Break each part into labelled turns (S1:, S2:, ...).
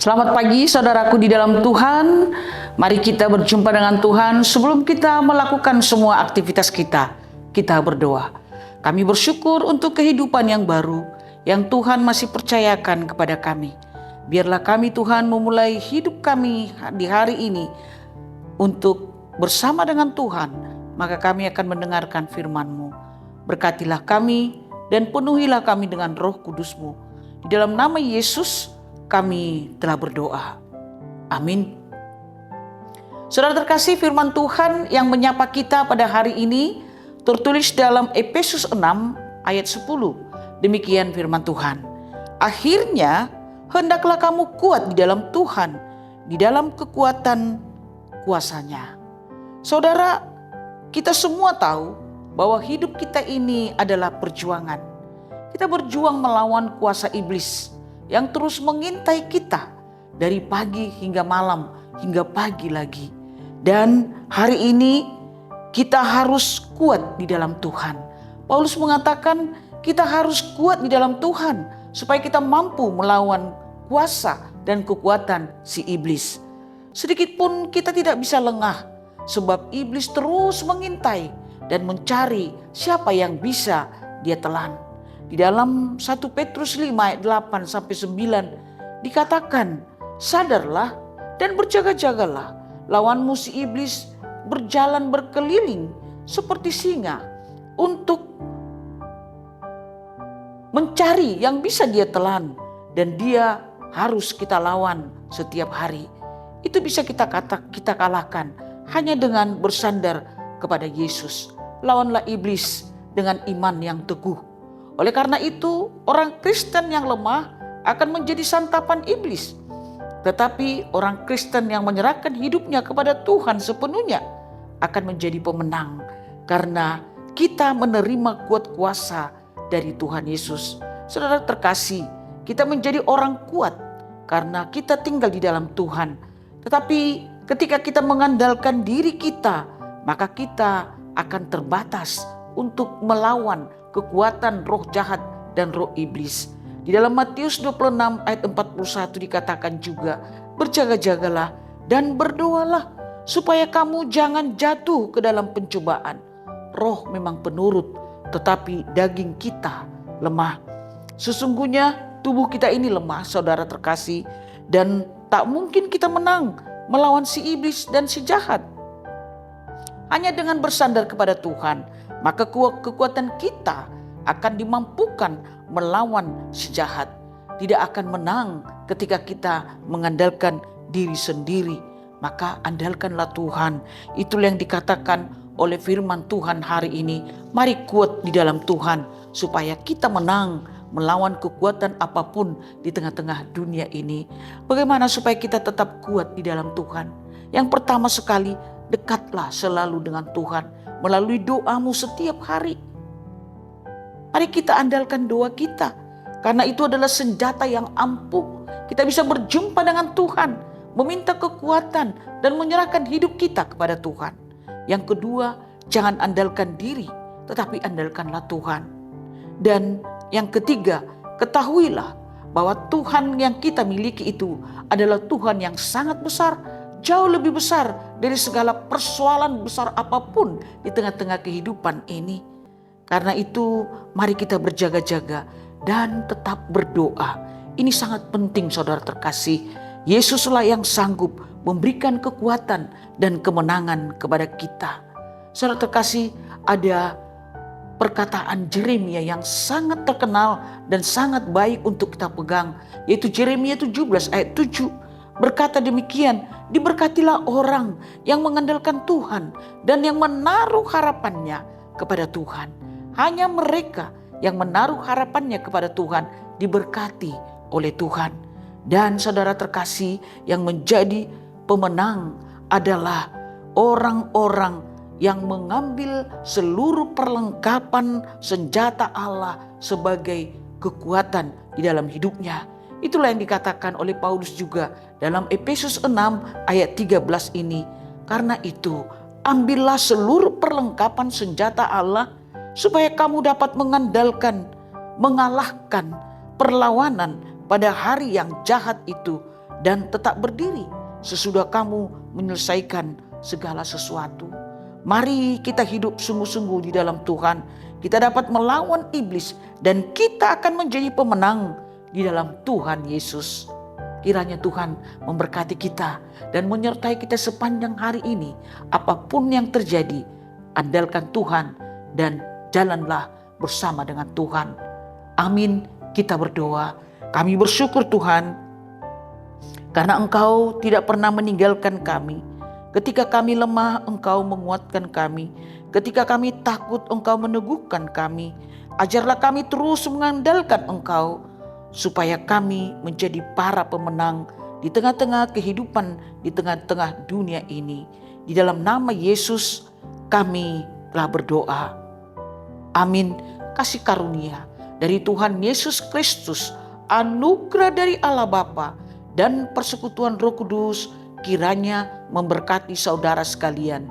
S1: Selamat pagi saudaraku di dalam Tuhan. Mari kita berjumpa dengan Tuhan. Sebelum kita melakukan semua aktivitas kita berdoa. Kami bersyukur untuk kehidupan yang baru yang Tuhan masih percayakan kepada kami. Biarlah kami Tuhan memulai hidup kami di hari ini untuk bersama dengan Tuhan. Maka kami akan mendengarkan firman-Mu. Berkatilah kami dan penuhilah kami dengan Roh Kudus-Mu. Di dalam nama Yesus kami telah berdoa. Amin. Saudara terkasih, firman Tuhan yang menyapa kita pada hari ini tertulis dalam Efesus 6 ayat 10. Demikian firman Tuhan. Akhirnya hendaklah kamu kuat di dalam Tuhan, di dalam kekuatan kuasa-Nya. Saudara, kita semua tahu bahwa hidup kita ini adalah perjuangan. Kita berjuang melawan kuasa iblis yang terus mengintai kita dari pagi hingga malam hingga pagi lagi. Dan hari ini kita harus kuat di dalam Tuhan. Paulus mengatakan kita harus kuat di dalam Tuhan supaya kita mampu melawan kuasa dan kekuatan si iblis. Sedikit pun kita tidak bisa lengah sebab iblis terus mengintai dan mencari siapa yang bisa dia telan. Di dalam 1 Petrus 5 ayat 8 sampai 9 dikatakan, sadarlah dan berjaga-jagalah, lawanmu si iblis berjalan berkeliling seperti singa untuk mencari yang bisa dia telan, dan dia harus kita lawan setiap hari. Itu bisa kita kalahkan hanya dengan bersandar kepada Yesus. Lawanlah iblis dengan iman yang teguh. Oleh karena itu, orang Kristen yang lemah akan menjadi santapan iblis. Tetapi orang Kristen yang menyerahkan hidupnya kepada Tuhan sepenuhnya akan menjadi pemenang. Karena kita menerima kuat kuasa dari Tuhan Yesus. Saudara terkasih, kita menjadi orang kuat karena kita tinggal di dalam Tuhan. Tetapi ketika kita mengandalkan diri kita, maka kita akan terbatas untuk melawan kekuatan roh jahat dan roh iblis. Di dalam Matius 26 ayat 41 dikatakan juga, berjaga-jagalah dan berdoalah supaya kamu jangan jatuh ke dalam pencobaan. Roh memang penurut, tetapi daging kita lemah. Sesungguhnya tubuh kita ini lemah, saudara terkasih, dan tak mungkin kita menang melawan si iblis dan si jahat. Hanya dengan bersandar kepada Tuhan, maka kekuatan kita akan dimampukan melawan si jahat. Tidak akan menang ketika kita mengandalkan diri sendiri. Maka andalkanlah Tuhan. Itulah yang dikatakan oleh firman Tuhan hari ini. Mari kuat di dalam Tuhan supaya kita menang melawan kekuatan apapun di tengah-tengah dunia ini. Bagaimana supaya kita tetap kuat di dalam Tuhan? Yang pertama sekali, dekatlah selalu dengan Tuhan melalui doamu setiap hari. Mari kita andalkan doa kita, karena itu adalah senjata yang ampuh. Kita bisa berjumpa dengan Tuhan, meminta kekuatan dan menyerahkan hidup kita kepada Tuhan. Yang kedua, jangan andalkan diri, tetapi andalkanlah Tuhan. Dan yang ketiga, ketahuilah bahwa Tuhan yang kita miliki itu adalah Tuhan yang sangat besar, jauh lebih besar dari segala persoalan besar apapun di tengah-tengah kehidupan ini. Karena itu mari kita berjaga-jaga dan tetap berdoa. Ini sangat penting saudara terkasih. Yesuslah yang sanggup memberikan kekuatan dan kemenangan kepada kita. Saudara terkasih, ada perkataan Yeremia yang sangat terkenal dan sangat baik untuk kita pegang. Yaitu Yeremia 17 ayat 7. Berkata demikian, diberkatilah orang yang mengandalkan Tuhan dan yang menaruh harapannya kepada Tuhan. Hanya mereka yang menaruh harapannya kepada Tuhan diberkati oleh Tuhan. Dan saudara terkasih, yang menjadi pemenang adalah orang-orang yang mengambil seluruh perlengkapan senjata Allah sebagai kekuatan di dalam hidupnya. Itulah yang dikatakan oleh Paulus juga dalam Efesus 6 ayat 13 ini. Karena itu, ambillah seluruh perlengkapan senjata Allah supaya kamu dapat mengalahkan perlawanan pada hari yang jahat itu dan tetap berdiri sesudah kamu menyelesaikan segala sesuatu. Mari kita hidup sungguh-sungguh di dalam Tuhan. Kita dapat melawan iblis dan kita akan menjadi pemenang di dalam Tuhan Yesus. Kiranya Tuhan memberkati kita dan menyertai kita sepanjang hari ini. Apapun yang terjadi, andalkan Tuhan dan jalanlah bersama dengan Tuhan. Amin. Kita berdoa. Kami bersyukur Tuhan, karena Engkau tidak pernah meninggalkan kami. Ketika kami lemah, Engkau menguatkan kami. Ketika kami takut, Engkau meneguhkan kami. Ajarlah kami terus mengandalkan Engkau, supaya kami menjadi para pemenang di tengah-tengah kehidupan, di tengah-tengah dunia ini. Di dalam nama Yesus kami telah berdoa. Amin. Kasih karunia dari Tuhan Yesus Kristus, anugerah dari Allah Bapa, dan persekutuan Roh Kudus kiranya memberkati saudara sekalian.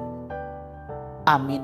S1: Amin.